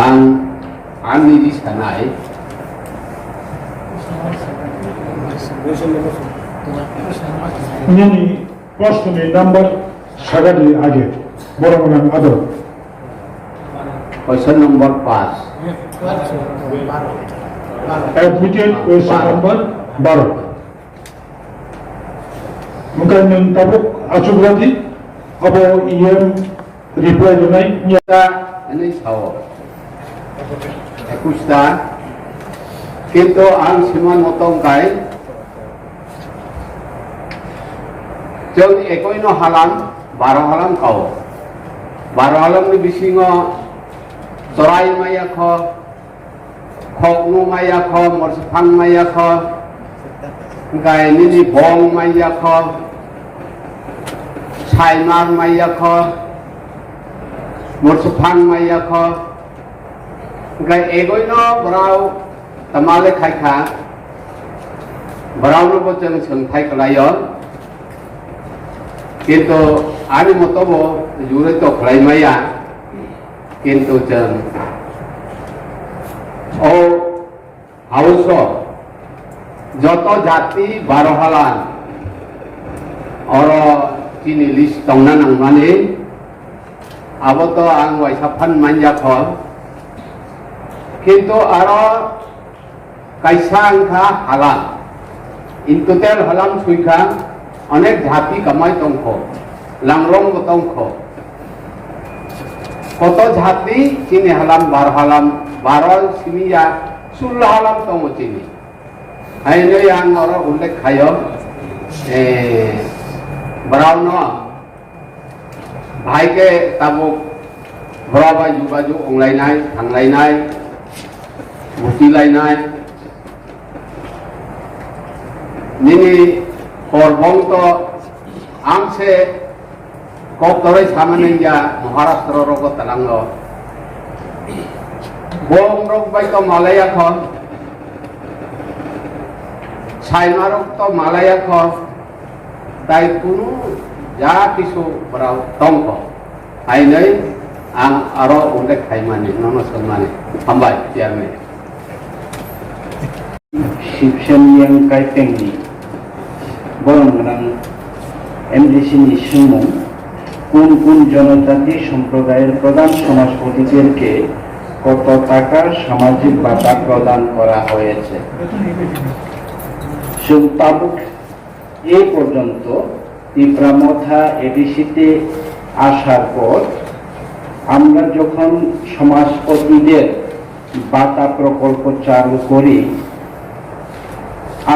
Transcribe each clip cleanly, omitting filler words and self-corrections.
आं निजी सानाय ini post ni number sagadi age boromanang ador question number 5 admitted question number 12 mungkin yang tabuk acuk berarti apa yang reply dunai nyata ini sawo ekusta kinto ang siman motong kai jeng ekoino halam 12 halam kau 12 halam ni bisingo sorai maya kho khoknu maya kho morsphang maya kho gai ni bong maya kho saimar maya kho morsphang maya kho gai egoino brau tamale khai kha brau no bo jeng sengthai kalayo kintu ani motobo jure to khlai maya kintu jeng o hauso joto jati 12 halan oro chini list tongna nang mani abo to ang waisaphan manja kho kintu aro kaisang kha halan in total halam suikha অনেক জাতি কামাই তংখ লাংরং তংখ কত জাতি চিনি হালাম 12 হালাম 12 সিমিয়া 16 হালাম তং চিনি আইনে আং or উল্লেখ খায় ব্রাউন ভাইকে তাবুক ভরাবাই যোগাযোগ অংলাইনাই থাংলাইনাই বুটিলাইনাই নিনি Korbong to amse kok torai samane ya Maharashtra rogo talanglo bong rok bai to Malaya khon China rok to Malaya khon tai kunu ja kisu brau tong ko ai nei ang aro undek khaimani nono samane hambai tiarne Shivsen yang Kaipeng ni বরং MDC সুমুং কোন কোন জনজাতি সম্প্রদায়ের প্রধান সমাজপতিদেরকে কত টাকা সামাজিক ভাতা প্রদান করা হয়েছে ত্তাadc এই পর্যন্ত তিপ্রামথা এডিসিতে আসার পর আমরা যখন সমাজপতিদের ভাতা প্রকল্প চালু করি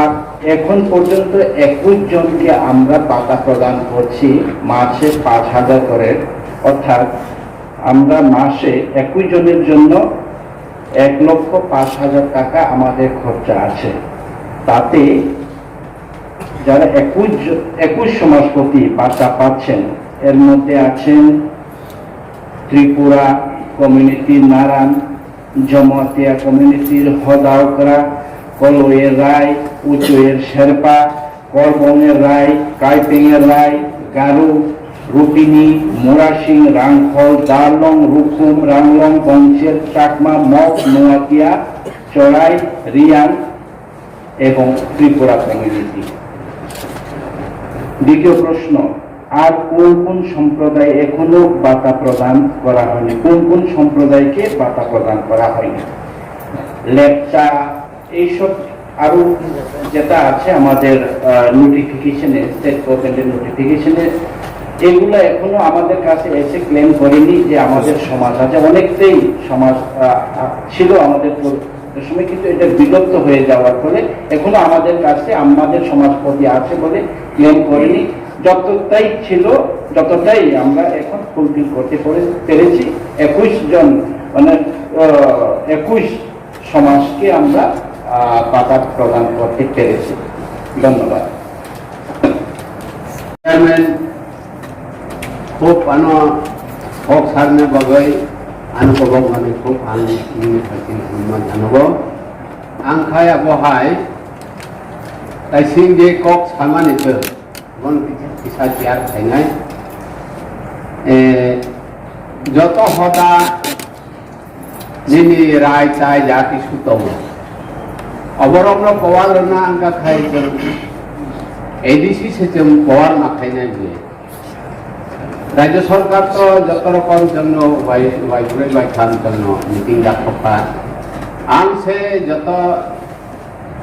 আর এখন পর্যন্ত 21 জনকে আমরা ভাতা প্রদান করছি মাসে 5000 করে অর্থাৎ আমরা মাসে 21 জনের জন্য 1,05,000 টাকা আমাদের খরচা আছে তাতে যারা 21 সমাজপতি ভাতা পাচ্ছেন এর মধ্যে আছেন ত্রিপুরা কমিউনিটি নারায়ণ জমাতিয়া কমিউনিটির হোদা ওকরা কলওয়ের রায় উচুয়ের শেরপা করবংয়ের রায় কাইপেংয়ের রায় গারু রুপিনি মোরাসিং রাংখল দারলং রুকুম রাংলং বংশের চাকমা মগ নোয়াতিয়া চড়াই রিয়াং এবং ত্রিপুরা কমিউনিটি দ্বিতীয় প্রশ্ন আর কোন কোন সম্প্রদায় এখনো ভাতা প্রদান করা হয়নি কোন কোন সম্প্রদায়কে ভাতা প্রদান করা হয়নি লেপচা এইসব আরো যেটা আছে আমাদের নোটিফিকেশনে স্টেট গভর্নমেন্টের নোটিফিকেশনে এগুলো এখনো আমাদের কাছে এসে ক্লেম করেনি যে আমাদের সমাজ আছে অনেকটাই সমাজ ছিল আমাদের সময় কিন্তু এটা বিলুপ্ত হয়ে যাওয়ার ফলে এখনো আমাদের কাছে আমাদের সমাজপতি আছে বলে ক্লেম করেনি যতটাই ছিল যতটাই আমরা এখন ফুলফিল করতে পেরেছি 21 জন মানে 21 সমাজকে আমরা ভাতা প্রদান করতে পেরেছি ধন্যবাদ চেয়ারম্যান খুব আনো হক সারনে বাগৈ আনো কবক মানে খুব আনি থাকি সম্মান জানাব আং খাই আবহাই তাইসিং যে কক সামানিতো বন পিছা তিয়ার খাইনাই যত হদা nini rai chai jati sutong aboromno powar na angka khai jeng ADC system powar na khai nai bile রাজ্য সরকার তো যত রকম জন্য বাইরে বাইখান জন্য মিটিং ডাকা আং সে যত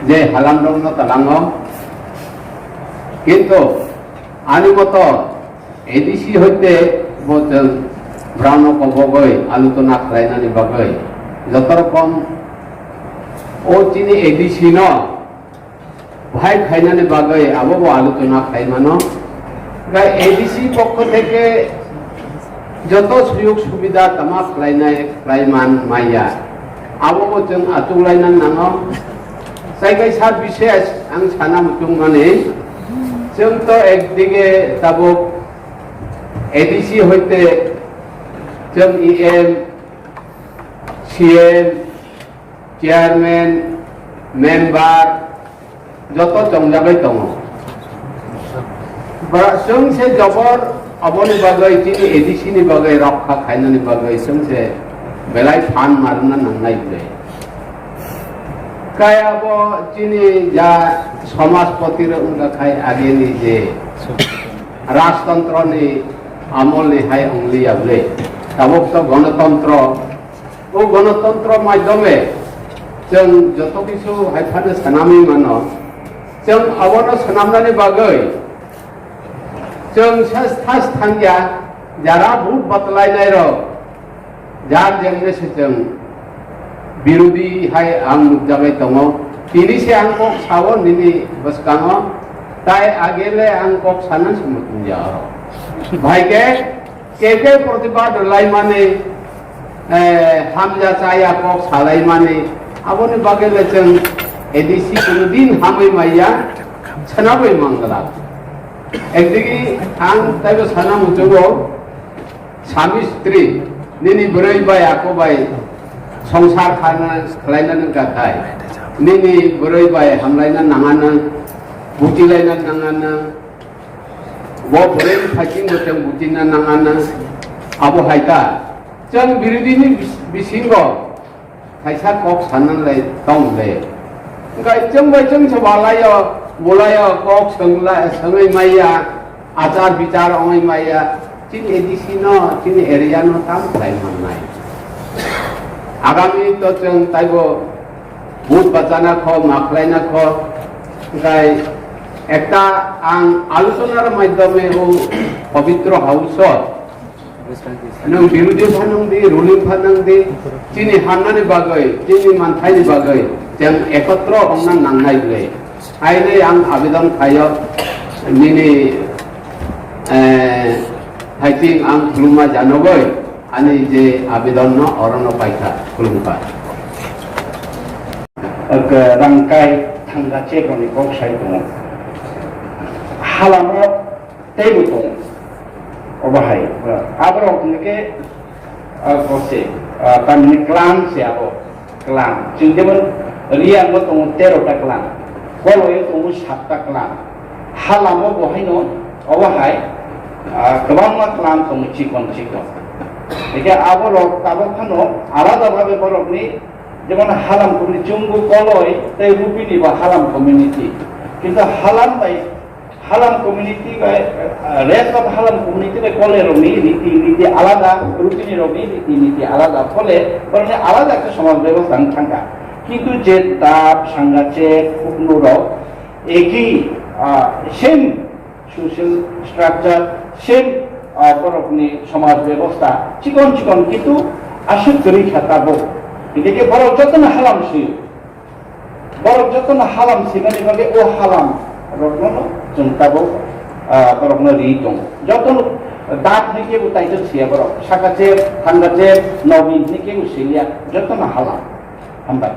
যে হালাম দং তালাঙ্গ কিন্তু আনি মতো এডিসি হইতে বচন ব্রাউন কবগৈ আলোচনা খালাইনানি বাগৈ যত রকম ও চিনি এডিসি ন ভাই খাইনানি বাগৈ আবো আলোচনা খাইমানো এডিসি পক্ষ থেকে যত সুযোগ সুবিধা তামা খাইমান মাইয়া আবো जों আতুলাইনান নাঙো जायगा বিশেষ आं साना मुतुं माने जों तो একদিকে তাবো এডিসি হইতে जों ইএম সিএম চেয়ারম্যান মেম্বার যত জংজাবাই দङ जों से जबर अबनि बागै चिनि एडिसि नि बागै रक्षा खाइनानि बागै जों से बेलाय फान मारना नांनाय बे कायाबो चिनि जा समाजपति र उनका खाय आगेनि जे राजतन्त्रनि আমলनि हाय अंगलि आबले ताबक तो गणतन्त्र ओ गणतन्त्र माध्यमे जों जत किछु हायफानो सानामि मानो जों अबनो सानामनानि बागै जों सास थांगिया जारा बुट बतलायनाय र जार जेंने से जों बिरोधी हाय आं नुजाबाय दङ तिनि से आं कक सावो निनि बसकाङो ताय आगेले आं कक साना समुतुंजा भाइके के प्रतिबाद लाय माने हामजा चाया कक सालाय माने आबोनि बागेले जों एडिसि कुनु दिन हामै माइया सनाबै मंगला একদিকে आं ताइबो साना मुजुगो स्वामी स्त्री निनि बोरै बाय आको बाय संसार खालायनानै गाथाय निनि बोरै बाय हामलायना नाङानो बुजिलायना नाङानो वो बोरै फाइटिं जों बुजिना नाङानो आबो हायता जों बिरोधिनि बिसिंगो खायसा कक साननानै दंले जों सबालायो बोलायो कक संगै माइया आचार विचार अंगै माइया चिन एडिसि न चिन एरिया न ताम खालायमानाय आगामी तो जों ताइबो बुट बाजाना ख माखलायना ख गाय एकटा आं आलोचनार माध्यमे ओ पवित्र हाउस नों बिरोधी फानंदि रुलिं फानंदि चिनि हाननानि बागै चिनि मानथायनि बागै जों एकत्र हमना नांनाय बे आइले आं आवेदन खायो निनि फाइटिं आं खुलुमा जानोबै आनि जे आवेदन न अरन पाइखा खुलुमबा rangkai tanggace kami kok saya dong halamo tebu dong obahai abro ke kose kami klan siapa klan cingdemen riang mo tong terota klan kalau itu tong sabta klan halamo bohai no obahai kebangma klan tong cikon cikon jadi abro tabok kano alada bhabe borok ni যেমন Halam community চুঙ্গু Kalai তাই রুবিনি বা Halam community কিন্তু Halam community rest of Halam community কলে রমি রীতি আলাদা রুটিনি রমি রীতি আলাদা ফলে বরং আলাদা একটা সমাজ ব্যবস্থা থাকা কিন্তু যে তাপ সাংগাচে কুকনুরক একই সেম সোশ্যাল স্ট্রাকচার সেম বরকনি সমাজ ব্যবস্থা চিকন চিকন কিন্তু আসল করি খাতাবো এদিকে বড় যতন হালাম সি বড় যতন হালাম সিমানি ভাবে ও হালাম রকম চিন্তাবো বরকম রিতং যতন দাঁত নিকে উতাইতে সিয়া বড় শাকাচে থাঙ্গাচে নবীন নিকে উসিলিয়া যতন হালাম হামবাই